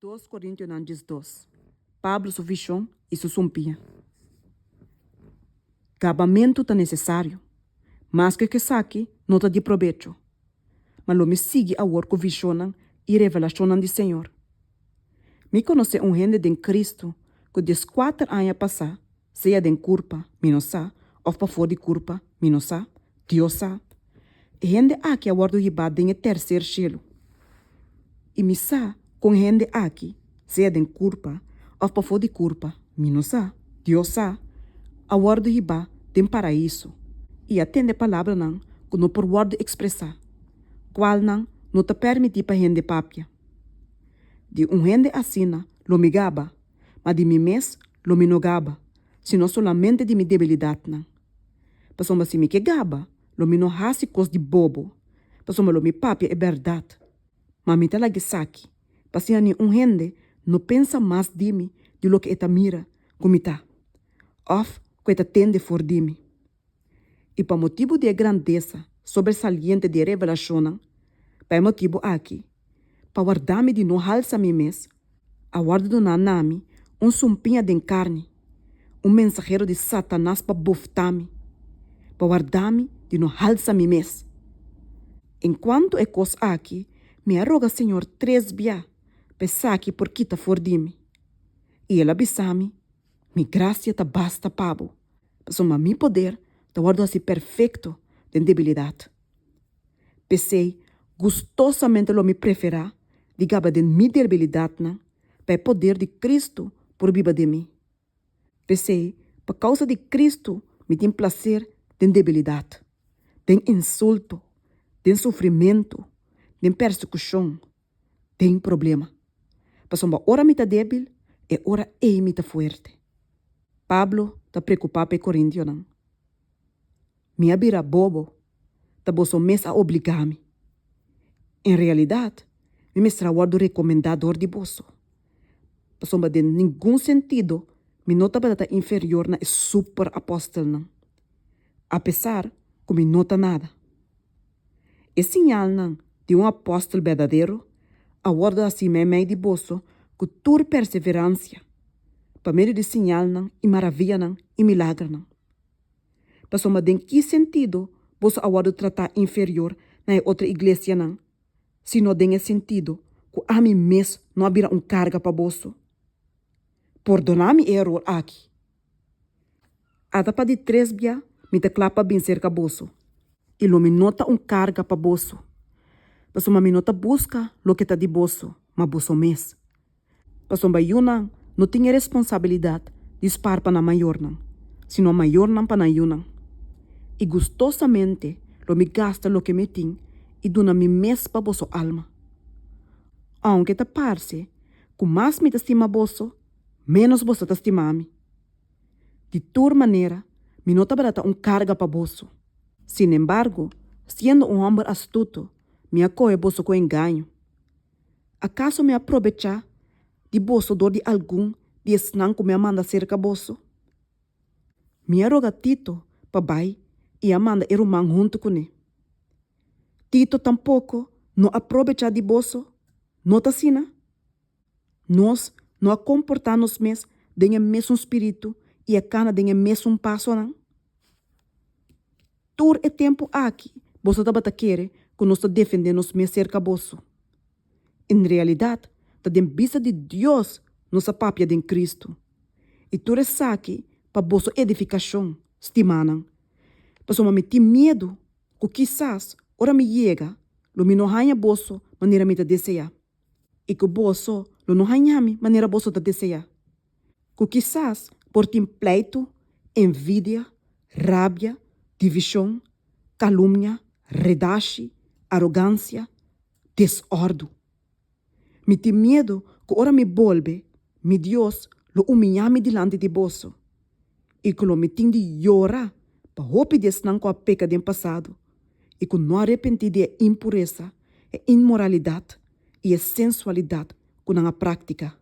2 Coríntios 2. Pablo su visão e su sumpia. Gabamento tá necessário, mas que saque não tá de proveito. Mas lo me sigue a work visão e revelação do Senhor. Me conhece gente de Cristo que des 4 anos passar, seja de culpa, minosa, ou para fora de culpa, minosa, Deus sabe. Gente aqui a guardo ribado em terceiro cielo. E me sa com gente aqui, seja de culpa, ou para fora de culpa, minosa, Deus sabe, a guardo ribado tem paraíso. E atende a palavra não, que não por guardo expressar. Qual não te permite para gente papia. De gente assina, lo me gaba, mas de mim mes, lo me no gaba, sino solamente de minha debilidade não. Passou se me que gaba, lo me no hasi cos de bobo, passou lo me papia é verdade. Mas me tala saque, passei ani gente não pensa mais de mim de lo que eta mira, como tá. Of que eta tende for de mim. E para motivo de grandeza, sobresaliente de revelação, para motivo aqui, para guardar-me de não halsa mi mes, a guarda do nanami, sumpinha de carne, mensageiro de Satanás para buftar-me, para guardar-me de não halsa mi mes. Enquanto é coisa aqui, me arroga Senhor 3 biá, pensar que por quita for de mim. E ela bisame, mi graça ta basta pabo, para mi poder, ta guardo assim perfeito de debilidade. Pensei, gostosamente lo me preferar, digaba de mi debilidade, para o poder de Cristo por viva de mim. Pensei, por causa de Cristo, me tem prazer de debilidade, de insulto, de sofrimento, de persecução, de problema. Para uma hora me tá débil, e hora me tá forte. Pablo tá preocupado com Coríntios, não. Me abira bobo, tá boso mes a obrigar-me. Em realidade, me guardo recomendador de bolso. Passou de nenhum sentido, me nota para inferior na super apóstolo não. Apesar que me nota nada. É sinal não de apóstolo verdadeiro, a guarda assim meio de bolso, com toda perseverança, para meio de sinal não, e maravilha não, e milagre não. Passou de que sentido, bolso a guarda tratar inferior na outra igreja não, se não tem sentido, que a mim mesmo não abrirá carga para bolso. Perdona-me erro aqui. Até para de 3 dias, me te clapa bem cerca bolso. E lo me nota carga para bolso. Passou me nota busca lo que tá de bolso, mas bolso mes. Passou uma não tinha responsabilidade de spar para na maior não, sino maior não para na yuna. E gostosamente lo me gasta lo que me tem e dona me mes para bolso alma. Aunque te parece, com mais me te estima bolso, menos bolso te estima-me. De toda maneira, me nota barata carga para bolso. Sin embargo, sendo homem astuto, me acolhe bolso com engano. Acaso me aproveitar de bolso dor de algum de esnan que me manda cerca bolso? Me arroga Tito para bai e amanda irmão junto com ele. Tito tampouco não aproveita de bolso, não tá sina. Nós não comportamos mes de mesmo espírito e a cana de mesmo passo não. Todo é tempo aqui, bolso tá querer que nós tá defendendo os mes cerca bolso. Em realidade, tá de vista de Deus nossa papia de Cristo. E tu é saque para bolso edificação, estimanam. Passou me tem medo que quizás ora me chega, lo me não hanha bolso maneira me te desejar. E que bolso lo não hanha me maneira bolso te desejar. Que quizás por tem pleito, envidia, rabia, divisão, calúnia, redache, arrogância, desordem. Me tem medo que ora me volve, mi Deus lo humilhar-me delante de bolso. E que lo me tem de llorar para roupa de não com a peca do passado. E que não arrepentir de impureza, e imoralidade e a sensualidade que não a prática.